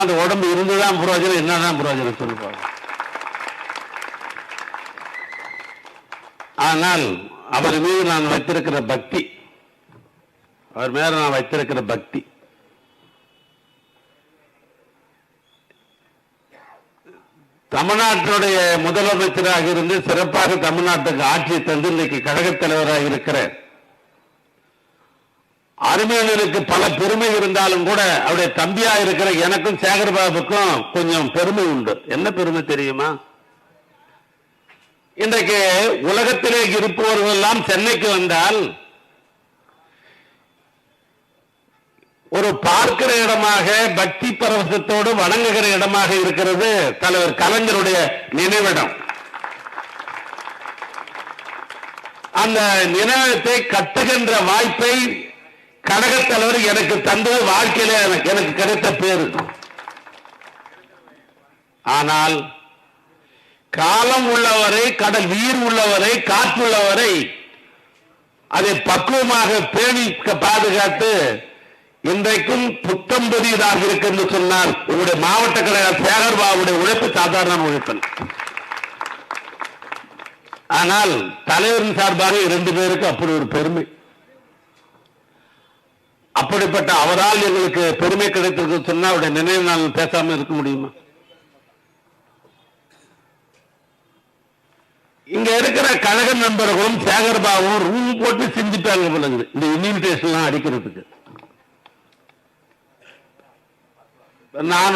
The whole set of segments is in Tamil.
அந்த உடம்பு இருந்துதான் புரோஜனம், என்னதான் புரோஜனம் சொல்லுவாங்க. ஆனால் அவர் மீது நான் வைத்திருக்கிற பக்தி, அவர் மேல நான் வைத்திருக்கிற பக்தி தமிழ்நாட்டினுடைய முதலமைச்சராக இருந்து சிறப்பாக தமிழ்நாட்டுக்கு ஆட்சி தந்து இன்னைக்கு கழகத் தலைவராக இருக்கிற அருமையனுக்கு பல பெருமை இருந்தாலும் கூட அவருடைய தம்பியா இருக்கிற எனக்கும் சேகர்பாபுக்கும் கொஞ்சம் பெருமை உண்டு. என்ன பெருமை தெரியுமா? இன்றைக்கு உலகத்திலே இருப்பவர்கள் எல்லாம் சென்னைக்கு வந்தால் ஒரு பார்க்கிற இடமாக, பக்தி பரவசத்தோடு வணங்குகிற இடமாக இருக்கிறது தலைவர் கலைஞருடைய நினைவிடம். அந்த நினைவகத்தை கட்டுகின்ற வாய்ப்பை கழகத் தலைவர் எனக்கு தந்தது வாழ்க்கையில எனக்கு கிடைத்த பேரு. ஆனால் காலம் உள்ளவரை, கடல் நீர் உள்ளவரை, காற்றுள்ளவரை அதை பக்குவமாக பேணி பாதுகாத்து இன்றைக்கும் புத்தம் புதியதாக இருக்கு என்று சொன்னால் உங்களுடைய மாவட்ட கழக சேகர்பாபுடைய உழைப்பு சாதாரண உழைப்பு. ஆனால் தலைவரின் சார்பாக 2 பேருக்கு அப்படி ஒரு பெருமை. அப்படிப்பட்ட அவரால் எங்களுக்கு பெருமை கிடைத்திருக்கு சொன்னா அவருடைய நினைவு நாள் பேசாம இருக்க முடியுமா? இங்க இருக்கிற கழக நண்பர்களும் சேகர்பாபும் ரூம் போட்டு சிந்திப்பாங்க போல இந்த இன்விடேஷன் அடிக்கிறதுக்கு. நான்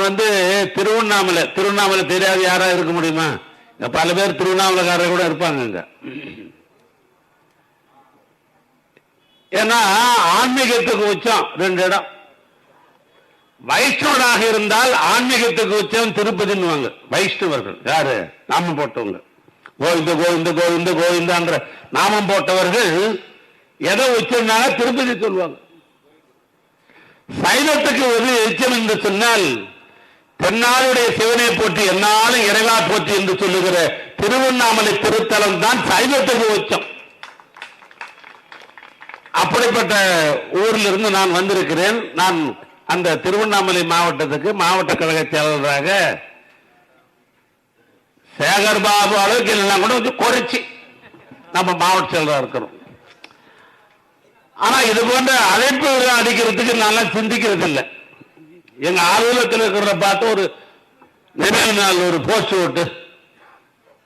திருவண்ணாமலை தெரியாது யாரா இருக்க முடியுமா? பல பேர் திருவண்ணாமலைக்காரர் கூட இருப்பாங்க. ஏன்னா ஆன்மீகத்துக்கு உச்சம் 2 இடம். வைஷ்ணவராக இருந்தால் ஆன்மீகத்துக்கு உச்சம் திருப்பதின்னுவாங்க. வைஷ்ணவர்கள் யாரு? நாமம் போட்டவங்க. கோவிந்த கோவிந்த கோவிந்த கோவிந்தான்ற நாமம் போட்டவர்கள் எதை உச்சம்னால திருப்பதி சொல்லுவாங்க. சைவத்துக்கு ஒரு எச்சம் என்று சொன்னால் தென்னாளுடைய சிவனை போற்றி என்னாலும் இறைவா போற்றி என்று சொல்லுகிற திருவண்ணாமலை திருத்தலம் தான் சைவத்துக்கு உச்சம். அப்படிப்பட்ட ஊரில் இருந்து நான் வந்திருக்கிறேன். நான் அந்த திருவண்ணாமலை மாவட்டத்துக்கு மாவட்ட கழக செயலாளராக சேகர்பாபு அளவுக்கு எல்லாம் கூட கொஞ்சம் குறைச்சி நம்ம மாவட்ட செயலராக இருக்கிறோம். ஆனா இது போன்ற அழைப்பு அடிக்கிறதுக்கு நல்லா சிந்திக்கிறது இல்லை. எங்க அலுவலகத்தில் இருக்கிறத பார்த்து ஒரு நினைவு நாள் ஒரு போஸ்ட் ஓட்டு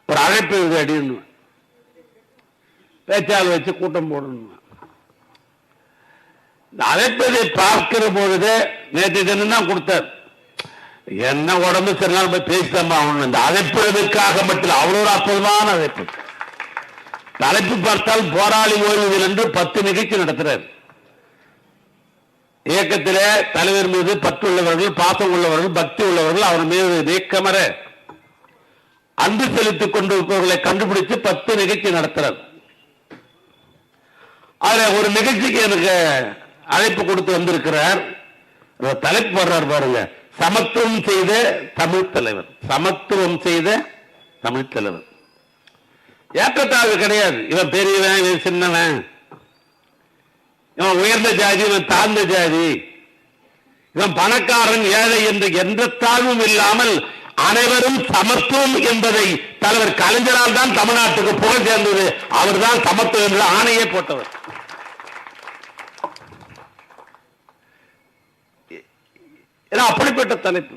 ஒரு அழைப்பு அடின்னு பேச்சாளர் வச்சு கூட்டம் போடணும். இந்த அழைப்பதை பார்க்கிற பொழுது நேற்று தினம் தான் கொடுத்தார். என்ன உடம்பு சில நாள் போய் பேசிதான் ஆகணும். இந்த அழைப்பதற்காக மட்டும் அவ்வளோ அற்புதமான அழைப்பு. தலைப்பு பார்த்தால் போராளி ஓய்வு என்று 10 நிகழ்ச்சி நடத்துறார். இயக்கத்திலே தலைவர் மீது பற்றுள்ளவர்கள், பாசம் உள்ளவர்கள், பக்தி உள்ளவர்கள் அவர் மீது நீக்கமர அன்பு செலுத்திக் கொண்டிருப்பவர்களை கண்டுபிடித்து 10 நிகழ்ச்சி நடத்துறார். அதுல ஒரு நிகழ்ச்சிக்கு எனக்கு அழைப்பு கொடுத்து வந்திருக்கிறார். தலைப்பு வர்றார் பாருங்க, சமத்துவம் செய்த தமிழ் தலைவர். சமத்துவம் செய்த தமிழ் தலைவர். ஏற்றத்தாழ்வு கிடையாது. இவன் பெரியவன், இவன் சின்னவன், இவன் உயர்ந்த ஜாதி, இவன் தாழ்ந்த ஜாதி, இவன் பணக்காரன் ஏழை என்று எந்த தாழ்வும் இல்லாமல் அனைவரும் சமத்துவம் என்பதை தலைவர் கலைஞரால் தான் தமிழ்நாட்டுக்கு புகழ் சேர்ந்தது. அவர் தான் சமத்துவம் என்ற ஆணையே போட்டவர். அப்படிப்பட்ட தலைப்பு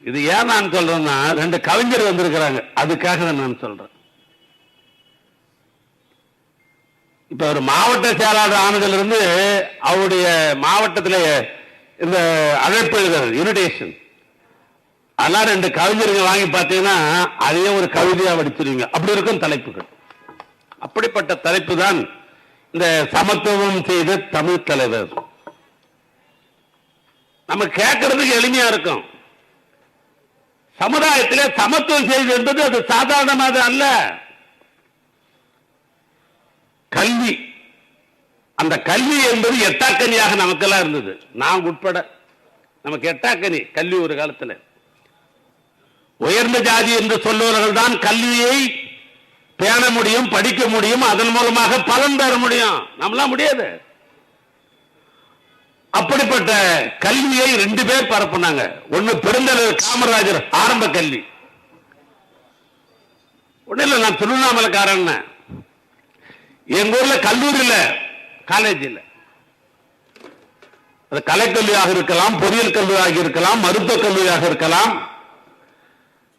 இது. ஏன் நான் சொல்றேன்னா 2 கவிஞர் வந்திருக்கிறாங்க, அதுக்காக நான் சொல்றேன். இப்ப ஒரு மாவட்ட செயலாளர் ஆனதிலிருந்து அவருடைய மாவட்டத்தில் இந்த அழைப்பு எழுதுறது இன்விடேஷன், அதெல்லாம் 2 கவிஞர்கள் வாங்கி பார்த்தீங்கன்னா அதையே ஒரு கவிதையா வடிச்சிருவீங்க. அப்படி இருக்கும் தலைப்புகள். அப்படிப்பட்ட தலைப்பு தான் இந்த சமத்துவம் செய்த தமிழ் தலைவர். நம்ம கேட்கறதுக்கு எளிமையா இருக்கும். சமுதாயத்திலே சமத்துவம் செய்து என்பது அது சாதாரணமாக அல்ல. கல்வி, அந்த கல்வி என்பது எட்டாக்கனியாக நமக்கெல்லாம் இருந்தது. நான் உட்பட நமக்கு எட்டாக்கனி கல்வி. ஒரு காலத்தில் உயர்ந்த ஜாதி என்று சொல்லுவவர்கள் தான் கல்வியை பேண முடியும், படிக்க முடியும், அதன் மூலமாக பலன் பெற முடியும். நம்மளாம் முடியாது. அப்படிப்பட்ட கல்வியை 2 பேர் பரப்புனாங்க. ஒன்னு பெருந்தலைவர் காமராஜர் ஆரம்ப கல்வி. ஒண்ணு இல்ல, நான் திருவண்ணாமலைக்காரன். எங்க ஊர்ல கல்லூரி இல்ல, காலேஜ் இல்ல. அது கலைக்கல்வியாக இருக்கலாம், பொறியியல் கல்லூரியாக இருக்கலாம், மருத்துவக் கல்லூரியாக இருக்கலாம்.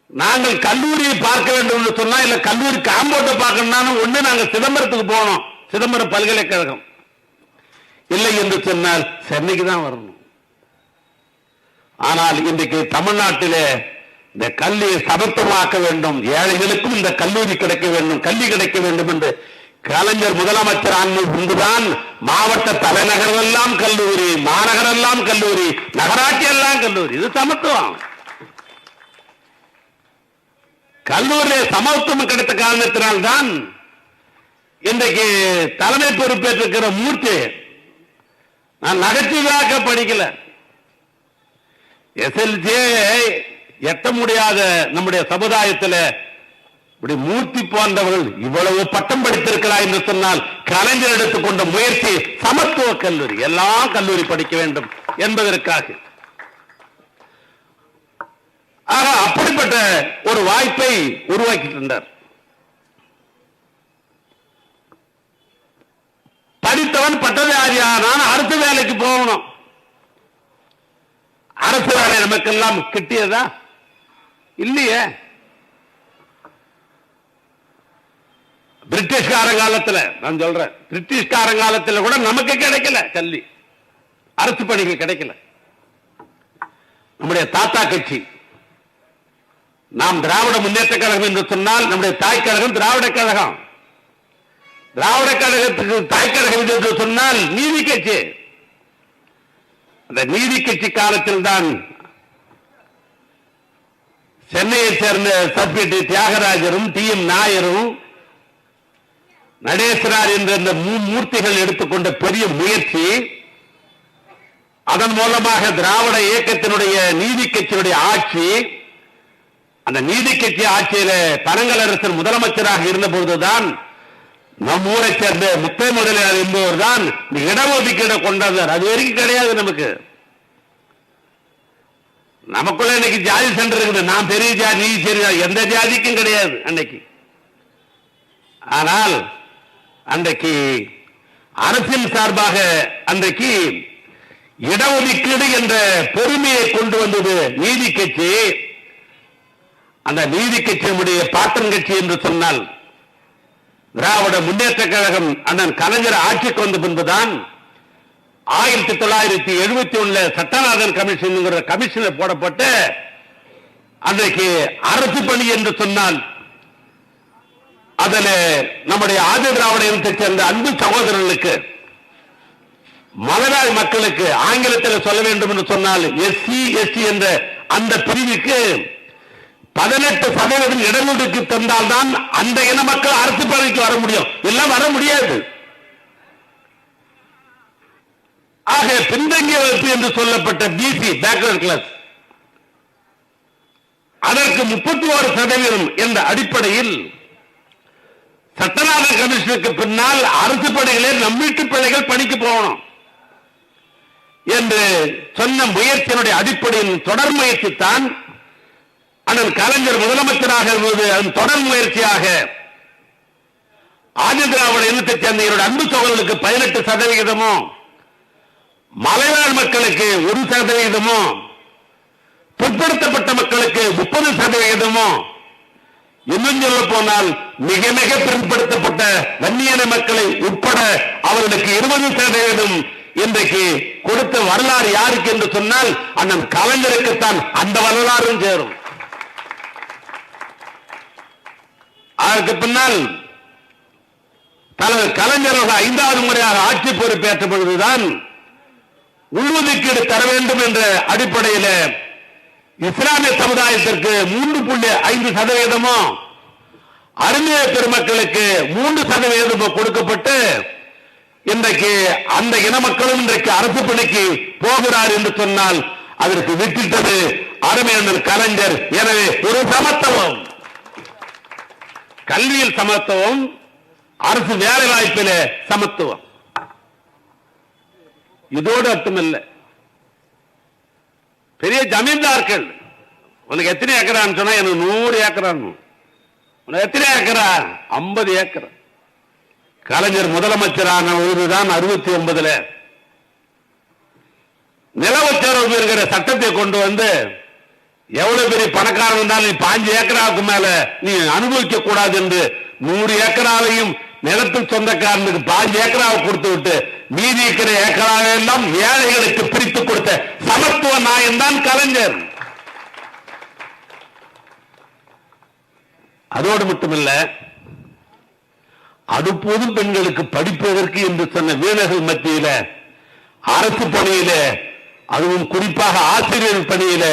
நாங்கள் கல்லூரியை பார்க்க வேண்டும் என்று சொன்னா, இல்ல கல்லூரி காம்பவுண்டை பார்க்கணும்னா ஒண்ணு நாங்க சிதம்பரத்துக்கு போகணும், சிதம்பரம் பல்கலைக்கழகம். இல்லை என்று சொன்னால் சென்னைக்கு தான் வரணும். ஆனால் இன்றைக்கு தமிழ்நாட்டிலே இந்த கல்வியை சமத்துவமாக்க வேண்டும், ஏழைகளுக்கும் இந்த கல்லூரி கிடைக்க வேண்டும், கல்வி கிடைக்க வேண்டும் என்று கலைஞர் முதலமைச்சர் ஆண்டு முன்புதான் மாவட்ட தலைநகர் எல்லாம் கல்லூரி, மாநகர் எல்லாம் கல்லூரி, நகராட்சி எல்லாம் கல்லூரி. இது சமத்துவம். கல்லூரியில் சமத்துவம் கிடைத்த காரணத்தினால்தான் இன்றைக்கு தலைமை பொறுப்பேற்றிருக்கிற மூர்த்தி, நான் நகைச்சுவையாக படிக்கல, எஸ்எல்சியே எட்ட முடியாத நம்முடைய சமுதாயத்தில் இப்படி மூர்த்தி போன்றவர்கள் இவ்வளவு பட்டம் படித்திருக்கிறார் என்று சொன்னால் கலைஞர் எடுத்துக்கொண்ட முயற்சி சமத்துவ கல்லூரி, எல்லா கல்லூரி படிக்க வேண்டும் என்பதற்காக. ஆக அப்படிப்பட்ட ஒரு வாய்ப்பை உருவாக்கி தந்தார். படித்தவன் பட்டதாரியானான், அரசு வேலைக்கு போகணும். அரசு வேலை நமக்கெல்லாம் கிட்டியதா? இல்லையே. பிரிட்டிஷ்கார காலத்தில், நான் சொல்றேன், பிரிட்டிஷ்கார காலத்தில் கூட நமக்கு கிடைக்கல கல்வி, அரசு பணிகள் கிடைக்கல. நம்முடைய தாத்தா கட்சி, நாம் திராவிட முன்னேற்ற கழகம் என்று சொன்னால் நம்முடைய தாய் கழகம் திராவிட கழகம். திராவிட கழகத்துக்கு தாய் கழகம் என்று சொன்னால் நீதி கட்சி. அந்த நீதி கட்சி காலத்தில் தான் சென்னையை சேர்ந்த சர்பிடி தியாகராஜரும் டி எம் நாயரும் நடேசனார் என்ற இந்த மூர்த்திகள் எடுத்துக்கொண்ட பெரிய முயற்சி, அதன் மூலமாக திராவிட இயக்கத்தினுடைய நீதி கட்சியினுடைய ஆட்சி, அந்த நீதி கட்சி ஆட்சியில பனங்கலரசர் முதலமைச்சராக இருந்த பொழுதுதான் நம் ஊரை சேர்ந்த முத்தை முதலியார் என்பவர் தான் இடஒதுக்கீடு கொண்டாந்தார். அது வரைக்கும் கிடையாது நமக்கு. நமக்குள்ள இன்னைக்கு ஜாதி சென்டர் இருக்குது, நான் பெரிய ஜாதி, நீ சரி, எந்த ஜாதிக்கும் கிடையாது அன்னைக்கு. ஆனால் அன்றைக்கு அரசின் சார்பாக அன்றைக்கு இடஒதுக்கீடு என்ற பெருமையை கொண்டு வந்தது நீதி கட்சி. அந்த நீதி கட்சியினுடைய பாட்டன் கட்சி என்று சொன்னால் திராவிட முன்னேற்ற கழகம் அண்ணன் கலைஞர் ஆட்சிக்கு வந்த பின்புதான் 1971 சட்டநாதன் கமிஷன் கமிஷனர் போடப்பட்டு அன்றைக்கு அரசு பணி என்று சொன்னால் அதில் நம்முடைய ஆதி திராவிட இனத்தை சேர்ந்த அன்பு சகோதரர்களுக்கு, மலையாள மக்களுக்கு ஆங்கிலத்தில் சொல்ல வேண்டும் என்று சொன்னால் எஸ்சி எஸ்டி என்ற அந்த பிரிவுக்கு 18% இடஒதுக்கீடு தந்தால்தான் அந்த இன மக்கள் அரசு பணிக்கு வர முடியும், எல்லாம் வர முடியாது. ஆக பின்தங்கிய வகுப்பு என்று சொல்லப்பட்ட பிசி பேக்வர்ட் கிளாஸ், அதற்கு 31% என்ற அடிப்படையில் சட்டநாதன் கமிஷனுக்கு பின்னால் அரசு பணிகளே நம் வீட்டு பிள்ளைகள் பணிக்கு போகணும் என்று சொன்ன முயற்சியினுடைய அடிப்படையில் தொடர் முயற்சி தான் அண்ணன் கலைஞர் முதலமைச்சராக இருந்தது. அதன் தொடர் முயற்சியாக ஆதி திராவிட இனத்தை சேர்ந்த அன்பு சகோதரர்களுக்கு 18%, மலையாள மக்களுக்கு 1%, பிற்படுத்தப்பட்ட மக்களுக்கு 30%, இன்னும் சொல்ல போனால் மிக மிக பிற்படுத்தப்பட்ட வன்னியன மக்களை உட்பட அவர்களுக்கு 20% இன்றைக்கு கொடுத்த வரலாறு யாருக்கு என்று சொன்னால் அண்ணன் கலைஞருக்குத்தான் அந்த வரலாறும் சேரும். அதற்கு பின்னால் தலைவர் கலைஞர் 5வது முறையாக ஆட்சி பொறுப்பேற்ற பொழுதுதான் உள்ஒதுக்கீடு தர வேண்டும் என்ற அடிப்படையில் இஸ்லாமிய சமுதாயத்திற்கு 3.5%, அருமைய பெருமக்களுக்கு 3% கொடுக்கப்பட்டு இன்றைக்கு அந்த இன மக்களும் இன்றைக்கு அரசு பணிக்கு போகிறார் என்று சொன்னால் அதற்கு வித்திட்டது அருமையான கலைஞர். எனவே ஒரு சமத்துவம், கல்வியில் சமத்துவம், அரசு வேலை வாய்ப்பில் சமத்துவம். இதோடு அர்த்தமில்லை. பெரிய ஜமீன்தார்கள் உனக்கு எத்தனை ஏக்கரான்னு சொன்னா எனக்கு 100 ஏக்கரான்னு. உனக்கு எத்தனை ஏக்கரா? 50 ஏக்கர். கலைஞர் முதலமைச்சரான பொழுதுதான் 69 நிலவச்சரவு என்கிற சட்டத்தை கொண்டு வந்து எவ்வளவு பெரிய பணக்காரன் இருந்தாலும் நீ 5 ஏக்கராவுக்கு மேல நீ அனுபவிக்க கூடாது என்று 100 ஏக்கராலையும் நிலத்தில் சொந்தக்காரனுக்கு 5 ஏக்கராவை கொடுத்து விட்டு மீதி இருக்கிற ஏக்கராவை எல்லாம் ஏழைகளுக்கு பிரித்து கொடுத்த சமத்துவ நாயன் தான் கலைஞர். அதோடு மட்டுமல்ல, அடுப்போதும் பெண்களுக்கு படிப்பதற்கு என்று சொன்ன வீரர்கள் மத்தியில அரசு பணியில, அதுவும் குறிப்பாக ஆசிரியர் பணியில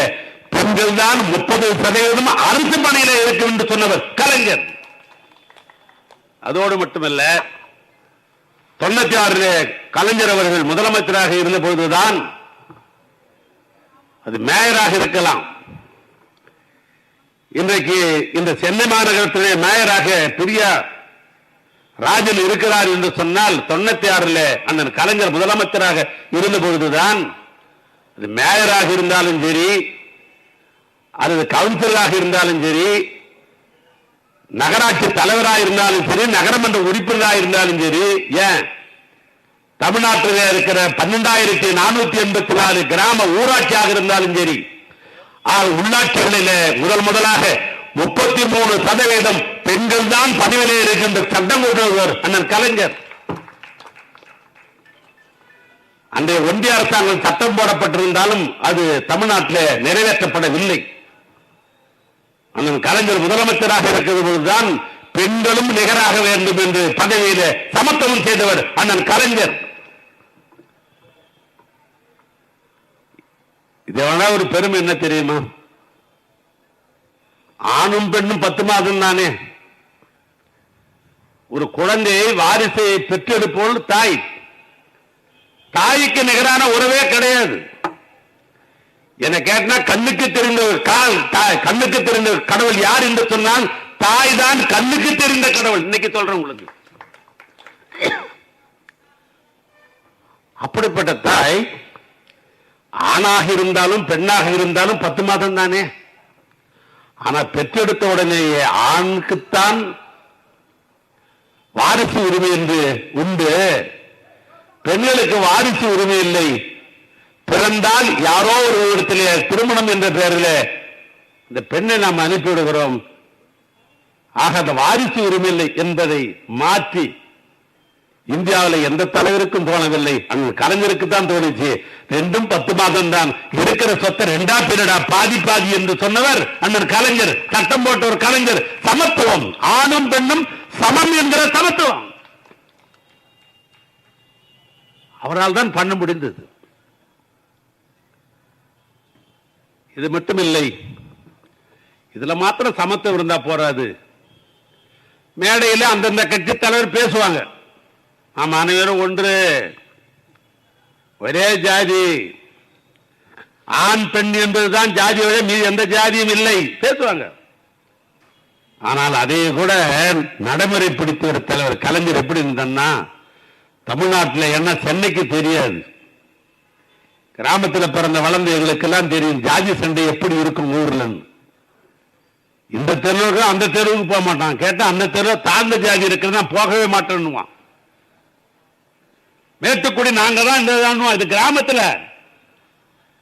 பெண்கள் தான் 30% அரசு பணியில இருக்கு என்று சொன்னவர் கலைஞர். அதோடு மட்டுமல்ல, 96 கலைஞர் அவர்கள் முதலமைச்சராக இருந்த பொழுதுதான், அது மேயராக இருக்கலாம், இன்றைக்கு இந்த சென்னை மாநகரத்திலே மேயராக பெரியார் ராஜன் இருக்கிறார் என்று சொன்னால் 96 அண்ணன் கலைஞர் முதலமைச்சராக இருந்த பொழுதுதான், அது மேயராக இருந்தாலும் சரி, அல்லது கவுன்சிலராக இருந்தாலும் சரி, நகராட்சி தலைவராக இருந்தாலும் சரி, நகரமன்ற உறுப்பினராக இருந்தாலும் சரி, ஏன் தமிழ்நாட்டில் இருக்கிற 12,484 கிராம ஊராட்சியாக இருந்தாலும் சரி, உள்ளாட்சிகளில் முதலாக 33% பெண்கள் தான் பதவியிலே இருக்கின்ற சட்டம் கொண்டவர் அண்ணன் கலைஞர். அன்றைய ஒன்றிய அரசாங்கம் சட்டம் போடப்பட்டிருந்தாலும் அது தமிழ்நாட்டில் நிறைவேற்றப்படவில்லை. அண்ணன் கலைஞர் முதலமைச்சராக இருக்கிற போதுதான் பெண்களும் நிகராக வேண்டும் என்று பதவியில சமத்துவம் செய்தவர் அண்ணன் கலைஞர். இதோட ஒரு பெருமை என்ன தெரியுமா? ஆணும் பெண்ணும் 10 மாதம் தானே. ஒரு குழந்தையை வாரிசை பெற்றெடுப்போல் தாய், தாய்க்கு நிகரான உறவே கிடையாது. என்ன கேட்டா கண்ணுக்கு தெரிந்த கண்ணுக்கு தெரிந்த கடவுள் யார் என்று சொன்னால் தாய் தான் கண்ணுக்கு தெரிந்த கடவுள். இன்னைக்கு சொல்றேன் உங்களுக்கு. அப்படிப்பட்ட தாய் ஆணாக இருந்தாலும் பெண்ணாக இருந்தாலும் 10 மாதம் தானே. ஆனா பெற்றெடுத்த உடனேயே ஆணுக்குத்தான் வாரிசு உரிமை என்று உண்டு, பெண்களுக்கு வாரிசு உரிமை இல்லை. பிறந்தால் யாரோ ஒரு இடத்திலே திருமணம் என்ற பெயரில் இந்த பெண்ணை நாம் அனுப்பிவிடுகிறோம். ஆக அந்த வாரிசு உரிமை இல்லை என்பதை மாற்றி, இந்தியாவில் எந்த தலைவருக்கும் தோணவில்லை, அங்கு கலைஞருக்கு தான் தோணுச்சு. 2ம் 10 மாதம் தான், இருக்கிற சொத்தை 2ஆ பிரிடா, பாதி பாதி என்று சொன்னவர் அண்ணன் கலைஞர். சட்டம் போட்ட ஒரு கலைஞர். சமத்துவம், ஆணும் பெண்ணும் சமம் என்கிற சமத்துவம் அவரால் தான் பண்ண முடிந்தது. இது மட்டும் இல்லை, இதுல மாத்திரம் சமத்துவம் இருந்தா போராது. மேடையில் அந்தந்த கட்சி தலைவர் பேசுவாங்க, நாம் அனைவரும் ஒன்று, ஒரே ஜாதி, ஆண் பெண் என்பதுதான் ஜாதியோட மீது எந்த ஜாதியும் இல்லை பேசுவாங்க. ஆனால் அதே கூட நடைமுறைப்படுத்திய ஒரு தலைவர் கலைஞர் எப்படி இருந்தான்னா, தமிழ்நாட்டில் என்ன சென்னைக்கு தெரியாது, கிராமத்தில் பிறந்த வளர்ந்த எங்களுக்கெல்லாம் தெரியும் ஜாதி சண்டை எப்படி இருக்கும் ஊர்ல. இந்த தெருவுக்கு அந்த தெருவுக்கு போக மாட்டான், கேட்டா அந்த தெருவில் தாழ்ந்த ஜாதி இருக்கிறதா போகவே மாட்டேன்னுவான். மேட்டுக்குடி நாங்க தான் இந்த இது கிராமத்தில்.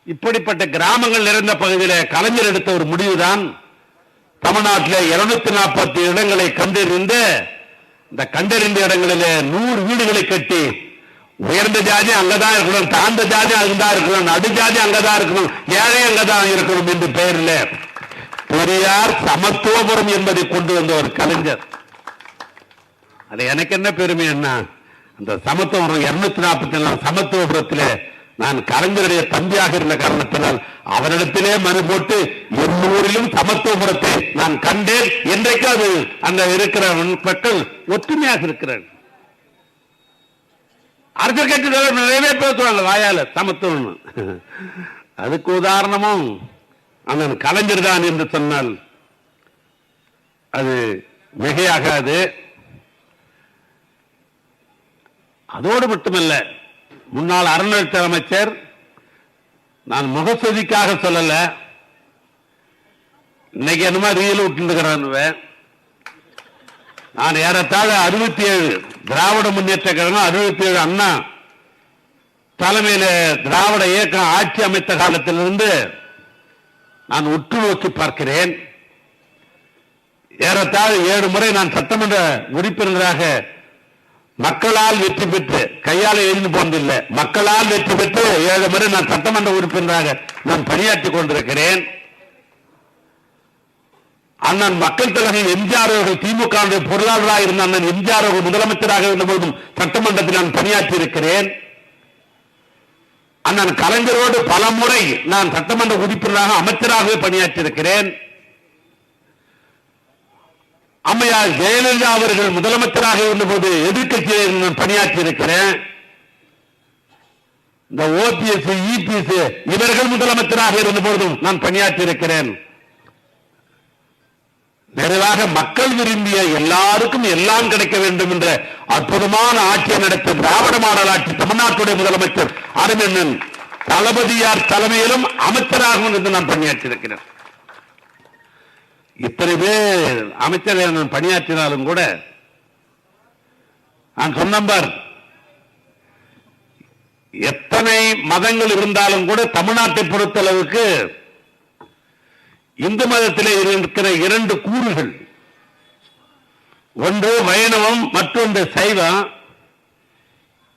இப்படிப்பட்ட கிராமங்கள் நிறைந்த பகுதியில் கலைஞர் எடுத்த ஒரு முடிவுதான் தமிழ்நாட்டில் 240 இடங்களை கண்டறிந்து, இந்த கண்டறிந்த இடங்களில் 100 வீடுகளை கட்டி, உயர்ந்த ஜாதி அங்கதான் இருக்கணும், தாழ்ந்த ஜாதி அங்கதான் இருக்கணும், நடு ஜாதி அங்கதான் இருக்கணும், ஏழை அங்கதான் இருக்கணும் என்று பெயரில் பெரியார் சமத்துவபுரம் என்பதை கொண்டு வந்த ஒரு கலைஞர். அது எனக்கு என்ன பெருமை என்ன, அந்த சமத்துவபுரம் 244 சமத்துவபுரத்திலே நான் கலைஞருடைய தம்பியாக இருந்த காரணத்தினால் அவரிடத்திலே மனு போட்டு என் ஊரிலும் சமத்துவபுரத்தை நான் கண்டேன். என்றைக்கு அது அந்த இருக்கிற மக்கள் ஒற்றுமையாக இருக்கிறார்கள். அரசியல் கட்சி நிறைய பேசுவாங்க வாயால சமத்துவம். அதுக்கு உதாரணமும் அந்த கலைஞர் தான் என்று சொன்னால் அது மிகையாகாது. அதோடு மட்டுமல்ல, முன்னாள் அறநிலையத்துறை அமைச்சர், நான் முகசதிக்காக சொல்லல, இன்னைக்கு என்னமா ரீல் விட்டுருக்கிறான். நான் ஏறத்தாழ 67 திராவிட முன்னேற்ற கழகம் 67 அண்ணா தலைமையில் திராவிட இயக்கம் ஆட்சி அமைத்த காலத்திலிருந்து நான் உற்று நோக்கி பார்க்கிறேன். ஏறத்தாழ 7 முறை நான் சட்டமன்ற உறுப்பினராக மக்களால் வெற்றி பெற்று, கையால் எழுந்து போனதில்லை, மக்களால் வெற்றி பெற்று 7 முறை நான் சட்டமன்ற உறுப்பினராக நான் பணியாற்றிக் கொண்டிருக்கிறேன். அண்ணன் மக்கள் தலைவர் எம்ஜிஆர் அவர்கள் திமுக பொருளாளராக இருந்த அண்ணன் எம்ஜிஆர் அவர்கள் முதலமைச்சராக இருந்தபோதும் சட்டமன்றத்தில் நான் பணியாற்றி இருக்கிறேன். அண்ணன் கலைஞரோடு பல முறை நான் சட்டமன்ற உறுப்பினராக அமைச்சராகவே பணியாற்றி இருக்கிறேன். அம்மையார் ஜெயலலிதா அவர்கள் முதலமைச்சராக இருந்தபோது எதிர்க்கட்சியில் நான் பணியாற்றி இருக்கிறேன். இந்த ஓபிஎஸ், இபிஎஸ் இவர்கள் முதலமைச்சராக இருந்தபோதும் நான் பணியாற்றி இருக்கிறேன். நிறைவாக மக்கள் விரும்பிய எல்லாருக்கும் எல்லாம் கிடைக்க வேண்டும் என்ற அற்புதமான ஆட்சியை நடத்த திராவிட மாடல் ஆட்சி தமிழ்நாட்டுடைய முதலமைச்சர் அருமண்ணன் தளபதியார் தலைமையிலும் அமைச்சராக இருந்து நான் பணியாற்றியிருக்கிறேன். இத்தனை பேர் அமைச்சர் நான் பணியாற்றினாலும் கூட நான் சொன்னவர், எத்தனை மதங்கள் இருந்தாலும் கூட தமிழ்நாட்டை பொறுத்தளவுக்கு இந்து மதத்திலே இருக்கிற 2 கூறுகள், ஒன்று வைணவம், மற்றொன்று சைவம்.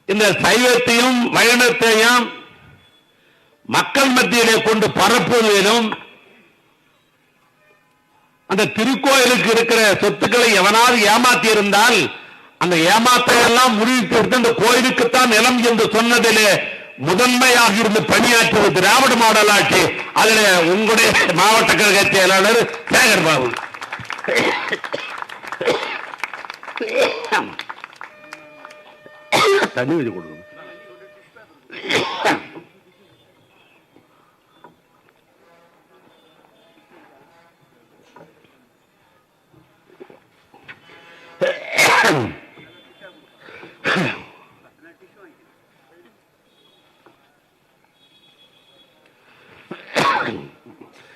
இந்த சைவத்தையும் வைணவத்தையும் மக்கள் மத்தியிலே கொண்டு பரப்புவதிலும், அந்த திருக்கோயிலுக்கு இருக்கிற சொத்துக்களை எவனாவது ஏமாற்றி இருந்தால் அந்த ஏமாற்றையெல்லாம் முடித்து அந்த கோயிலுக்குத்தான் நிலம் என்று சொன்னதிலே முதன்மையாக இருந்து பணியாற்றுவது திராவிட மாடல் ஆட்சி. அதில் உங்களுடைய மாவட்ட கழக செயலாளர் சேகர் பாபு. தண்ணி வச்சு கொடுக்கணும்.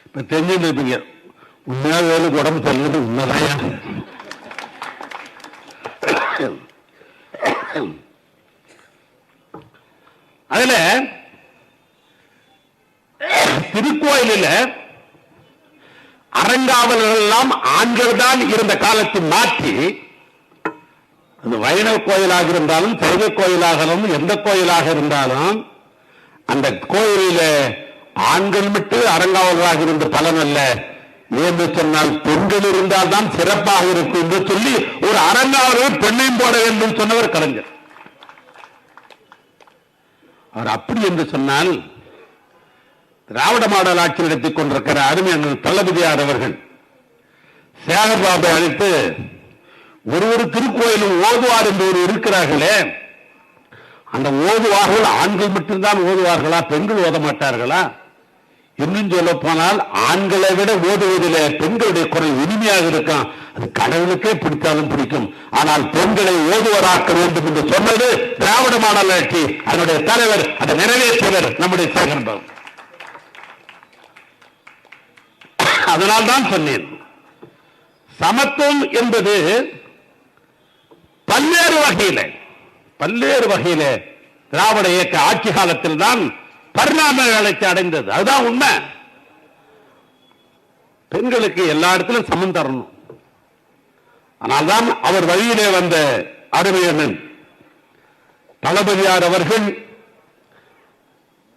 இப்ப தெரிஞ்சுட்டு இருப்பீங்க, உண்மையா வேலுக்கு உடம்பு சொல்றது உண்மைதான். அதுல திருக்கோயிலில் அறங்காவலர்கள் எல்லாம் ஆண்கள் தான் இருந்த காலத்தை மாற்றி, அந்த வைணவ கோயிலாக இருந்தாலும் சைவ கோயிலாகவும் எந்த கோயிலாக இருந்தாலும் அந்த கோயிலில் ஆண்கள் மட்டும் அறங்காவலராக இருந்த பலன் அல்ல, என்று சொன்னால் பெண்கள் இருந்தால் தான் சிறப்பாக இருக்கும் என்று சொல்லி ஒரு அறங்காவலர் பெண்ணையும் போட வேண்டும் சொன்னவர் கலைஞர். அவர் அப்படி என்று சொன்னால் திராவிட மாடல் ஆட்சி நடத்திக் கொண்டிருக்கிற அருமையான தளபதியார் அவர்கள் சேகர்பாபு அழைத்து ஒரு திருக்கோயிலும் ஓதுவார் என்று ஒரு இருக்கிறார்களே, அந்த ஓதுவார்கள் ஆண்கள் மட்டும்தான் ஓதுவார்களா, பெண்கள் ஓத மாட்டார்களா? இன்னும் சொல்ல போனால் ஆண்களை விட ஓதுவதில் பெண்களுடைய குரல் இனிமையாக இருக்கும். அது கடவுளுக்கே பிடித்தாலும் பிடிக்கும். ஆனால் பெண்களை ஓதுவராக்க வேண்டும் என்று சொன்னது திராவிட மாடல் ஆட்சி. அதனுடைய தலைவர், அதை நிறைவேற்றியவர் நம்முடைய சேகர்பாபு. அதனால்தான் சொன்னேன், சமத்துவம் என்பது பல்வேறு வகையில திராவிட இயக்க ஆட்சி காலத்தில் தான் பரிணாம வளர்ச்சி அடைந்தது. அதுதான் உண்மை. பெண்களுக்கு எல்லா இடத்திலும் சமம் தரணும். ஆனால்தான் அவர் வழியிலே வந்த அருமையண்ணன் தளபதியார் அவர்கள்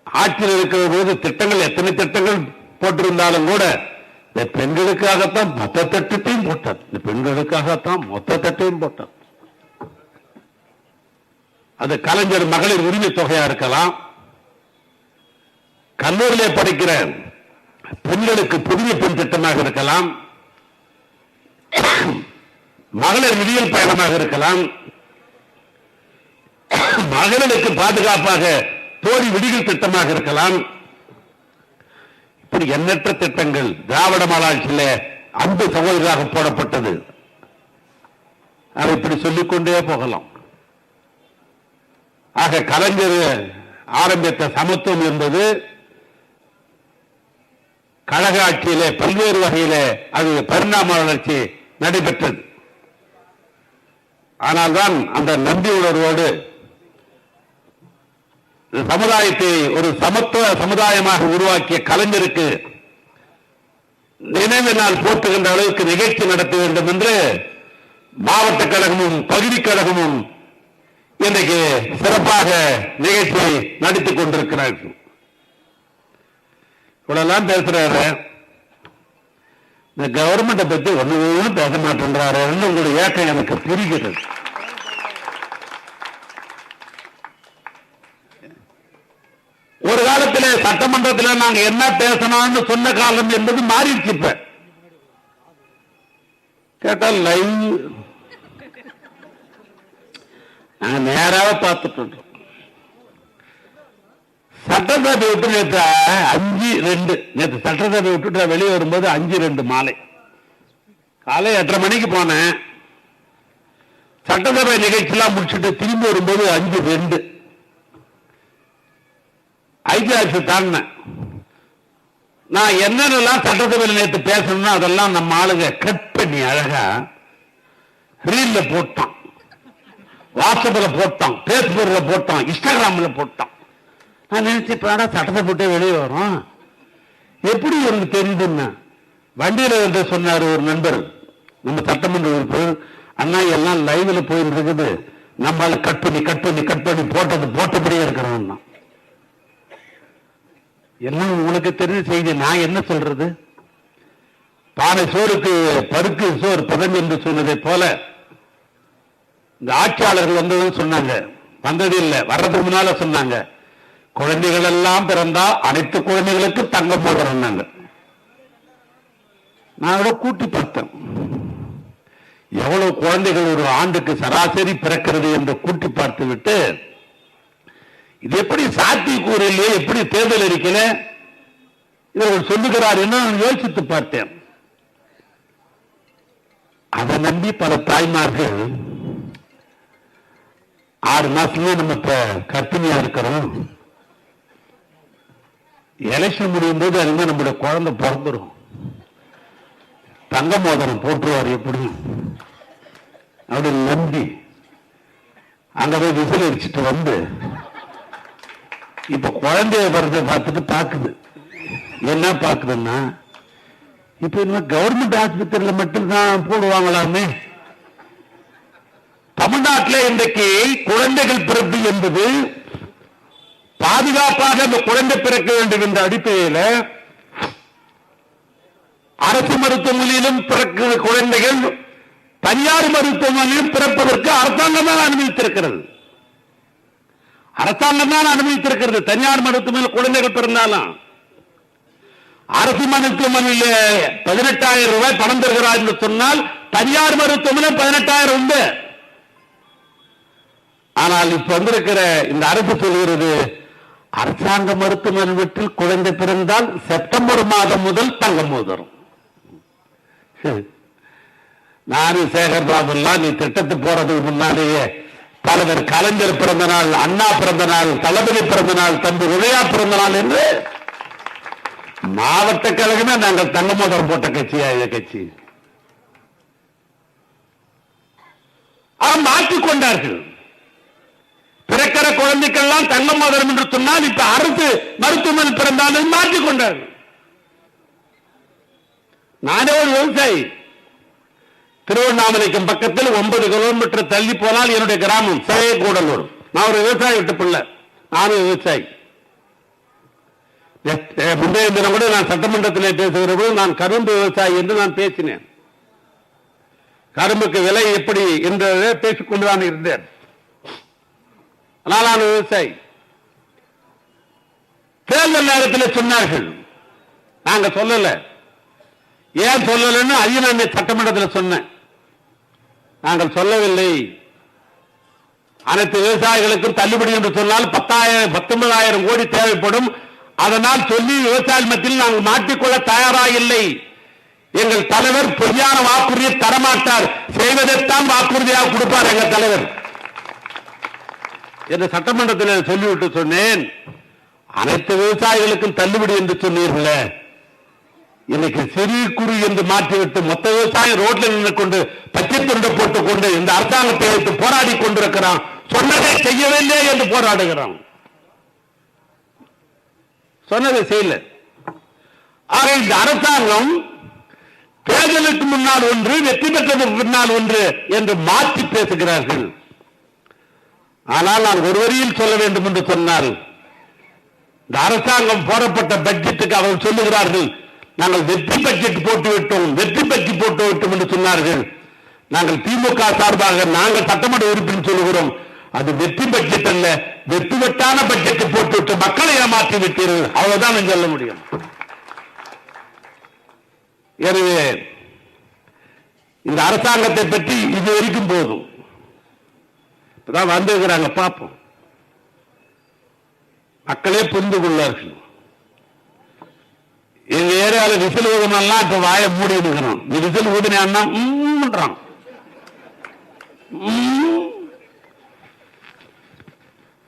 ஆட்சியில் இருக்கிற போது திட்டங்கள், எத்தனை திட்டங்கள் போட்டிருந்தாலும் கூட இந்த பெண்களுக்காகத்தான் மொத்த திட்டத்தையும் போட்டார். இந்த பெண்களுக்காகத்தான் மொத்த திட்டையும் போட்டார். அது கலைஞர் மகளிர் உரிமை தொகையா இருக்கலாம், கல்லூரியிலே படிக்கிற பெண்களுக்கு புதிய பெண் திட்டமாக இருக்கலாம், மகளிர் விடியல் பயணமாக இருக்கலாம், மகளிருக்கு பாதுகாப்பாக தோழி விடியல் திட்டமாக இருக்கலாம். இப்படி எண்ணற்ற திட்டங்கள் திராவிட மாடல் ஆட்சியில் அன்பு சகோதரராக போடப்பட்டது. அதை இப்படி சொல்லிக்கொண்டே போகலாம். ஆக கலைஞர் ஆரம்பித்த சமத்துவம் என்பது கழக ஆட்சியிலே பல்வேறு வகையிலே அது பரிணாம வளர்ச்சி நடைபெற்றது. ஆனால்தான் அந்த நன்றி உணர்வோடு சமுதாயத்தை ஒரு சமத்துவ சமுதாயமாக உருவாக்கிய கலைஞருக்கு நினைவு நாள் போற்றுகின்ற அளவுக்கு நிகழ்ச்சி நடத்த வேண்டும் என்று மாவட்ட கழகமும் பகுதி கழகமும் இன்றைக்கு சிறப்பாக நிகழ்ச்சியை நடத்திக் கொண்டிருக்கிறார்கள். இவ்வளவு பேசுறாரு, இந்த கவர்மெண்ட்டை பத்தி ஒன்னும் பேச மாட்டேன்றாரு. உங்களுடைய ஏக்கம் எனக்கு புரிகிறது. ஒரு காலத்தில் சட்டமன்றத்தில் நாங்க என்ன பேசணும்னு சொன்ன காலம் என்பது மாறிடுச்சு. இப்ப கேட்டால் லைவ் நாங்க நேராக பார்த்துட்டு சட்டசபை விட்டு நேற்று 5:02 நேற்று சட்டசபை விட்டு வெளியே வரும்போது 5:02 மாலை காலை 8:30 மணிக்கு போனேன். சட்டசபை நிகழ்ச்சியெல்லாம் முடிச்சுட்டு திரும்பி வரும்போது 5:02 ஐக்கிய தாண்டினேன். நான் என்னென்னலாம் சட்டசபையில் நேற்று பேசணும்னா அதெல்லாம் நம்ம ஆளுங்க கட் பண்ணி அழகா ரீல்ல போட்டான், வாட்ஸ்அப்ல போட்டான், பேஸ்புக்ல போட்டான், இன்ஸ்டாகிராம்ல போட்டான். நான் நினைச்சு சட்டத்தை போட்டு வெளியே வரும் எப்படி எனக்கு தெரியுதுன்னா வண்டியில வந்து சொன்னார் ஒரு நண்பர், நம்ம சட்டமன்ற உறுப்பினர், அண்ணா எல்லாம் லைவ்ல போயிருக்குது, நம்மளால கட் பண்ணி கட் பண்ணி கட் பண்ணி போட்டபடியே இருக்கிறோம். எல்லாம் உங்களுக்கு தெரிஞ்ச செய்தி. நான் என்ன சொல்றது? பானை சோறுக்கு பருக்கு சோறு பதம் என்று சொன்னதை போல இந்த ஆட்சியாளர்கள் வந்ததுன்னு சொன்னாங்க, வந்தது இல்லை, வர்றதுக்கு முன்னால சொன்னாங்க குழந்தைகள் எல்லாம் பிறந்தா அனைத்து குழந்தைகளுக்கு தங்க போடுறோம். நான் கூட கூட்டி பார்த்தேன் எவ்வளவு குழந்தைகள் ஒரு ஆண்டுக்கு சராசரி பிறக்கிறது என்று கூட்டி பார்த்து விட்டு இது எப்படி சாத்தியக்கூறு இல்லையே, எப்படி தேர்தல் அறிக்கையில இவர்கள் சொல்லுகிறார் என்று நான் யோசித்து பார்த்தேன். அதை நம்பி பல தாய்மார்கள் 6 மாசமே நம்ம இப்ப கர்ப்பிணியா இருக்கிறோம், எலெக்ஷன் முடியும் போது அதுமே நம்முடைய குழந்தை பிறந்துடும், தங்க மோதிரம் போட்டுருவார் எப்படி அப்படின்னு நம்பி அங்க போய் விசில் அடிச்சுட்டு வந்து இப்ப குழந்தைய பிறந்த பார்த்துட்டு பாக்குது. என்ன பாக்குதுன்னா இப்ப இன்னும் கவர்மெண்ட் ஆஸ்பத்திரியில மட்டும்தான் போடுவாங்களாமே. தமிழ்நாட்டில் இன்றைக்கு குழந்தைகள் பிறப்பு என்பது பாதுகாப்பாக அந்த குழந்தை பிறக்க வேண்டும் என்ற அடிப்படையில் அரசு மருத்துவமனையிலும் பிறக்கிற குழந்தைகள் தனியார் மருத்துவமனையிலும் பிறப்பதற்கு அரசாங்கம் தான் அனுமதித்திருக்கிறது. அரசாங்கம் தான் அனுமதித்திருக்கிறது. தனியார் மருத்துவமனையில் குழந்தைகள் பிறந்தாலும் அரசு மருத்துவமனையில் 18,000 ரூபாய் பணம் தருகிறார் என்று சொன்னால் தனியார் மருத்துவமனை 18,000 உண்டு. ஆனால் இப்ப வந்திருக்கிற இந்த அரசு சொல்கிறது அரசாங்க மருத்துவமனையில் குழந்தை பிறந்தால் செப்டம்பர் மாதம் முதல் தங்க மோதிரம். நானும் சேகர் பாபுலாம் நீ திட்டத்து போறதுக்கு முன்னாலேயே தலைவர் கலைஞர் பிறந்த நாள், அண்ணா பிறந்த நாள், தளபதி பிறந்த நாள், தம்பி உதயா பிறந்த நாள் என்று மாவட்ட கழகமே நாங்கள் தங்க மோதிரம் போட்ட கட்சியா இந்த கட்சி மாற்றிக்கொண்டார்கள். பிறக்கிற குழந்தைக்கெல்லாம் தங்க மோதிரம் என்று சொன்னால் இப்ப அரசு மருத்துவமனை பிறந்தாலும் மாற்றிக்கொண்டார்கள். நானே ஒரு விவசாயி, திருவண்ணாமலைக்கு பக்கத்தில் 9 கிலோமீட்டர் தள்ளி போனால் என்னுடைய கிராமம் சேயக்கூடலூர். நான் ஒரு விவசாயி விட்டு பிள்ளை, நானும் விவசாயி. முந்தைய தினம் கூட நான் சட்டமன்றத்தில் பேசுகிற போது நான் கரும்பு விவசாயி என்று நான் பேசினேன். கரும்புக்கு விலை எப்படி என்றதை பேசிக்கொண்டுதான் இருந்தேன். ஆனால் நான் விவசாயி. தேர்தல் நேரத்தில் சொன்னார்கள், நாங்க சொல்லல. ஏன் சொல்லலன்னு அதையும் நான் சட்டமன்றத்தில் சொன்னேன். நாங்கள் சொல்லவில்லை, அனைத்து விவசாயிகளுக்கும் தள்ளுபடி என்று சொன்னால் 19,000 கோடி தேவைப்படும். அதனால் சொல்லி விவசாய மத்தியில் நாங்கள் மாட்டிக்கொள்ள தயாராக இல்லை. எங்கள் தலைவர் பொய்யான வாக்குறுதியை தரமாட்டார், செய்வதைத்தான் வாக்குறுதியாக கொடுப்பார் எங்கள் தலைவர். என்று சட்டமன்றத்தில் சொல்லிவிட்டு சொன்னேன். அனைத்து விவசாயிகளுக்கும் தள்ளுபடி என்று சொன்னீர்களே, இன்னைக்கு சிறு குறு என்று மாற்றிவிட்டு மொத்த விவசாயம் ரோட்ல நின்று கொண்டு பச்சை துண்டை போட்டுக் கொண்டு இந்த அரசாங்கத்தை வைத்து போராடி கொண்டிருக்கிறான். சொன்னதை செய்யவில்லை என்று போராடுகிறான். சொன்னதை செய்யல. ஆக இந்த அரசாங்கம் தேர்தலுக்கு முன்னால் ஒன்று, வெற்றி பெற்றதற்கு பின்னால் ஒன்று என்று மாற்றி பேசுகிறார்கள். ஆனால் நான் ஒரு வரியில் சொல்ல வேண்டும் என்று சொன்னால், இந்த அரசாங்கம் போடப்பட்ட பட்ஜெட்டுக்கு அவர்கள் சொல்லுகிறார்கள், நாங்கள் வெற்றி பட்ஜெட் போட்டுவிட்டோம், வெற்றி பட்ஜெட் போட்டுவிட்டோம் என்று சொன்னார்கள். நாங்கள் திமுக சார்பாக நாங்கள் சட்டமன்ற உறுப்பினர் சொல்லுகிறோம், அது வெற்றி பட்ஜெட் அல்ல, வெற்றி வெட்டான பட்ஜெட் போட்டுவிட்டு மக்களை ஏமாற்றி விட்டீர்கள், அவ்வளவுதான் சொல்ல முடியும். எனவே இந்த அரசாங்கத்தை பற்றி இது வரைக்கும் போதும். இப்பதான் வந்திருக்கிறாங்க, பார்ப்போம், மக்களே புரிந்து கொள்வார்கள். எங்க ஏரியாவில் விசில் ஊதனெல்லாம் இப்ப வாயை மூடி இருக்கிறோம். நீ விசில் ஊதினான்னா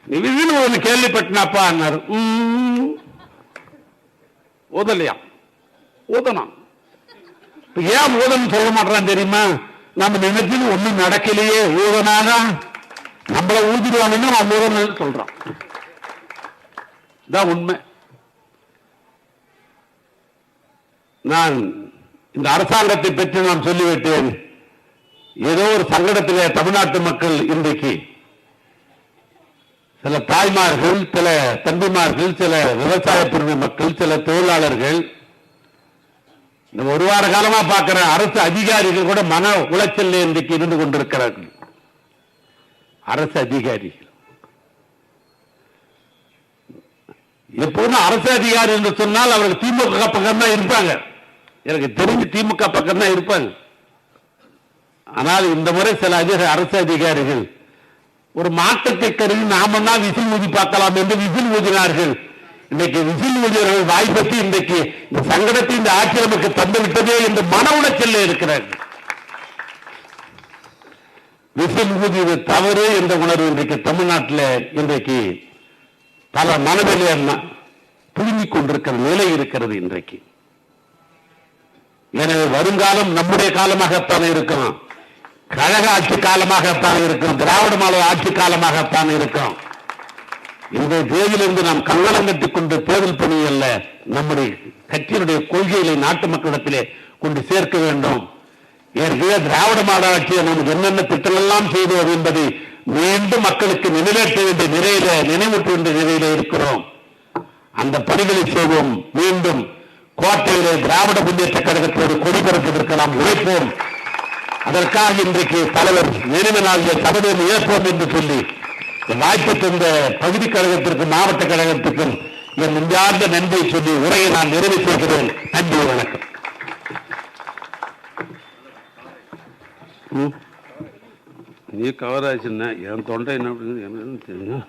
நீ விசில் ஊதன கேள்விப்பட்டனாப்பா ஊதலையா? ஊதனம். ஏன் ஊதனம் சொல்ல மாட்டான் தெரியுமா? நம்ம நினைச்சு ஒண்ணும் நடக்கலையே, ஊதனாக நம்மள ஊதிடுவாங்கன்னு அவன் ஊதனம் சொல்றான். இதான் உண்மை. நான் இந்த அரசாங்கத்தை பற்றி நான் சொல்லிவிட்டேன். ஏதோ ஒரு சங்கடத்திலே தமிழ்நாட்டு மக்கள் இன்றைக்கு சில தாய்மார்கள், சில தம்பிமார்கள், சில விவசாய பிரிவு மக்கள், சில தொழிலாளர்கள், இந்த ஒரு வார காலமா பார்க்கிற அரசு அதிகாரிகள் கூட மன உளைச்சல் இன்றைக்கு இருந்து கொண்டிருக்கிறார்கள். அரசு அதிகாரிகள் எப்போதும் அரசு அதிகாரி என்று சொன்னால் அவர்கள் திமுக பக்கம் தான் இருப்பாங்க. எனக்கு தெரிஞ்சு திமுக பக்கம் தான் இருப்பாங்க. ஆனால் இந்த முறை சில அரசு அதிகாரிகள் ஒரு மாற்றத்தை கருதி நாம தான் விசில் ஊதி பார்க்கலாம் என்று விசில் ஊதினார்கள். இன்றைக்கு விசில் ஊதியவர்கள் வாய்ப்பற்றி இன்றைக்கு இந்த சங்கடத்தை இந்த ஆட்சி நமக்கு தந்துவிட்டதே என்று மன உளைச்சல் இருக்கிறார்கள். விசில் ஊதியது தவறு என்ற உணர்வு இன்றைக்கு தமிழ்நாட்டில் இன்றைக்கு பல மனதிலே புழுங்கிக் கொண்டிருக்கிற நிலை இருக்கிறது இன்றைக்கு. எனவே வருங்காலம் நம்முடைய காலமாகத்தான் இருக்கும், கழக ஆட்சி காலமாகத்தான் இருக்கும், திராவிட மாடல் ஆட்சி காலமாகத்தான் இருக்கும். இந்த தேதியிலிருந்து நாம் கங்கணம் கட்டிக் கொண்டு தேர்தல் பணி அல்ல, நம்முடைய கட்சியினுடைய கொள்கைகளை நாட்டு மக்களிடத்திலே கொண்டு சேர்க்க வேண்டும். ஏற்கனவே திராவிட மாடல் ஆட்சியை நமக்கு என்னென்ன திட்டங்கள் எல்லாம் செய்தோம் என்பதை மீண்டும் மக்களுக்கு நினைவேற்ற வேண்டிய நிலையில, நினைவூட்ட வேண்டிய நிலையில இருக்கிறோம். அந்த பணிகளை செய்வோம். மீண்டும் கோட்டையிலே திராவிட முன்னேற்ற கழகத்தோடு கொடி பறப்பதற்கு நாம் உழைப்போம். அதற்காக இன்றைக்கு தலைவர் நினைவு நாளில் சபதம் ஏற்போம் என்று சொல்லி வாய்ப்பு தந்த பகுதி கழகத்திற்கும் மாவட்ட கழகத்திற்கும் என் நெஞ்சார்ந்த நன்றியை சொல்லி உரையை நான் நிறைவு செய்கிறேன். நன்றி, வணக்கம். நீ கவர் ஆச்சுன்னா என் தொண்டை என்ன என்னன்னு தெரியும்.